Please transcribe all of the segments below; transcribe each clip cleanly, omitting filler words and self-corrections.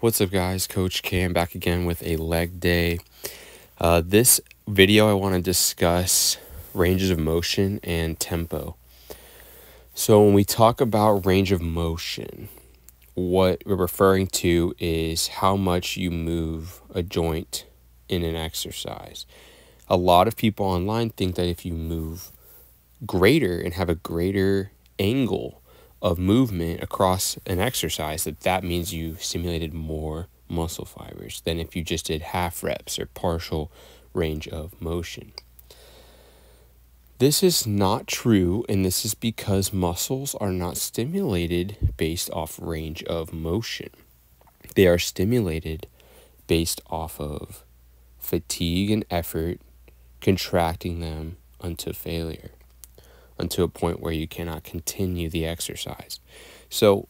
What's up, guys? Coach Cam back again with a leg day. This video I want to discuss ranges of motion and tempo. So when we talk about range of motion, what we're referring to is how much you move a joint in an exercise. A lot of people online think that if you move greater and have a greater angle of movement across an exercise, that means you stimulated more muscle fibers than if you just did half reps or partial range of motion. This is not true, and this is because muscles are not stimulated based off range of motion. They are stimulated based off of fatigue and effort, contracting them unto failure, until a point where you cannot continue the exercise. So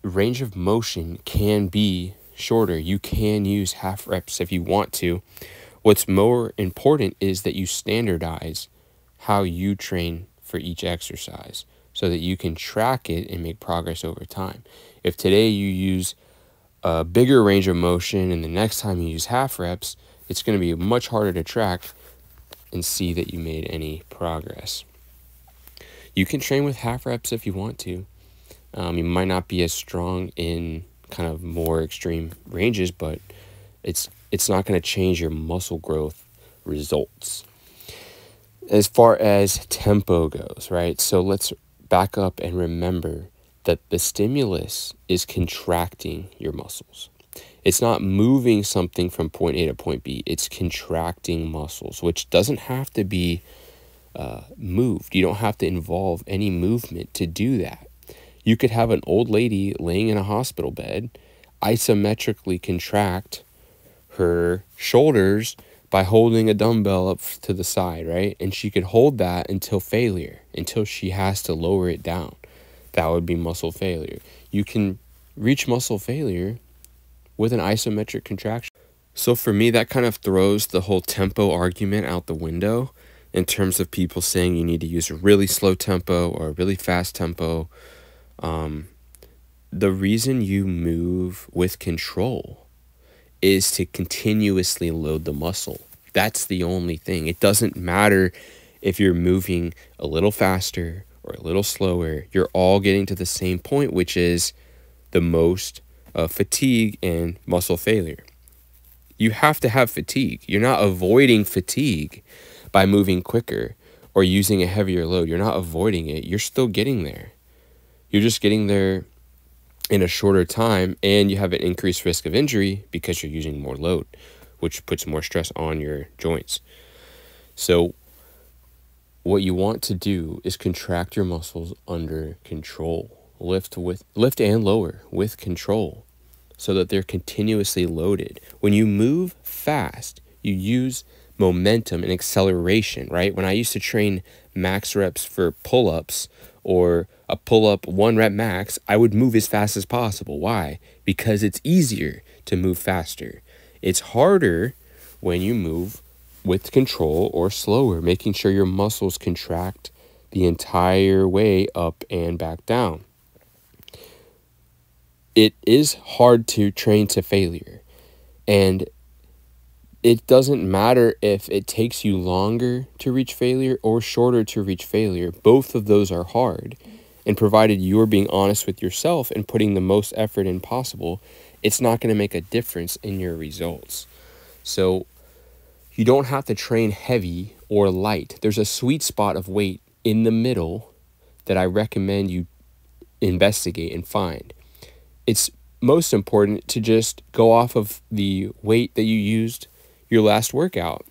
range of motion can be shorter. You can use half reps if you want to. What's more important is that you standardize how you train for each exercise so that you can track it and make progress over time. If today you use a bigger range of motion and the next time you use half reps, it's going to be much harder to track and see that you made any progress. You can train with half reps if you want to. You might not be as strong in kind of more extreme ranges, but it's not going to change your muscle growth results. As far as tempo goes, right? So let's back up and remember that the stimulus is contracting your muscles. It's not moving something from point A to point B. It's contracting muscles, which doesn't have to be moved. You don't have to involve any movement to do that. You could have an old lady laying in a hospital bed isometrically contract her shoulders by holding a dumbbell up to the side, right? And she could hold that until failure, until she has to lower it down. That would be muscle failure. You can reach muscle failure with an isometric contraction. So for me, that kind of throws the whole tempo argument out the window in terms of people saying you need to use a really slow tempo or a really fast tempo. The reason you move with control is to continuously load the muscle. That's the only thing. It doesn't matter if you're moving a little faster or a little slower. You're all getting to the same point, which is the most fatigue and muscle failure. You have to have fatigue. You're not avoiding fatigue by moving quicker or using a heavier load. You're not avoiding it. You're still getting there. You're just getting there in a shorter time, and you have an increased risk of injury because you're using more load, which puts more stress on your joints. So what you want to do is contract your muscles under control. Lift and lower with control so that they're continuously loaded. When you move fast, you use momentum and acceleration, right? When I used to train max reps for pull-ups or a pull-up 1 rep max, I would move as fast as possible. Why? Because it's easier to move faster. It's harder when you move with control or slower, making sure your muscles contract the entire way up and back down. It is hard to train to failure, and it doesn't matter if it takes you longer to reach failure or shorter to reach failure. Both of those are hard, and provided you're being honest with yourself and putting the most effort in possible, it's not going to make a difference in your results. So you don't have to train heavy or light. There's a sweet spot of weight in the middle that I recommend you investigate and find. It's most important to just go off of the weight that you used your last workout.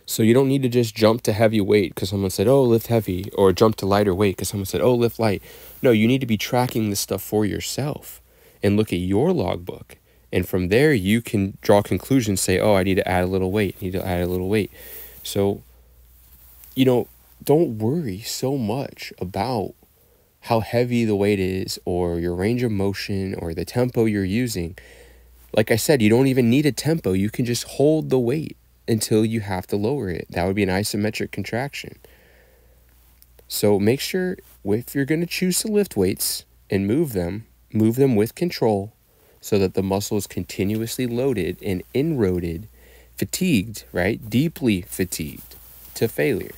So you don't need to just jump to heavy weight because someone said, oh, lift heavy, or jump to lighter weight because someone said, oh, lift light. No, you need to be tracking this stuff for yourself and look at your logbook. And from there, you can draw conclusions, say, oh, I need to add a little weight, So, don't worry so much about how heavy the weight is or your range of motion or the tempo you're using. Like I said, you don't even need a tempo. You can just hold the weight until you have to lower it. That would be an isometric contraction. So make sure if you're going to choose to lift weights and move them with control so that the muscle is continuously loaded and inroaded, fatigued, right? Deeply fatigued to failure.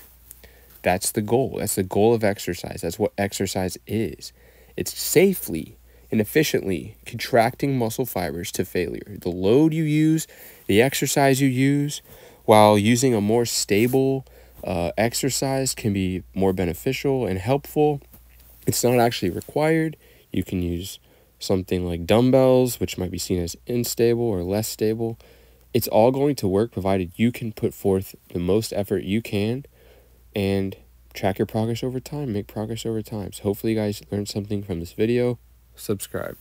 That's the goal. That's the goal of exercise. That's what exercise is. It's safely and efficiently contracting muscle fibers to failure. The load you use, the exercise you use, while using a more stable exercise can be more beneficial and helpful. It's not actually required. You can use something like dumbbells, which might be seen as unstable or less stable. It's all going to work provided you can put forth the most effort you can and track your progress over time, make progress over time. So hopefully you guys learned something from this video. Subscribe.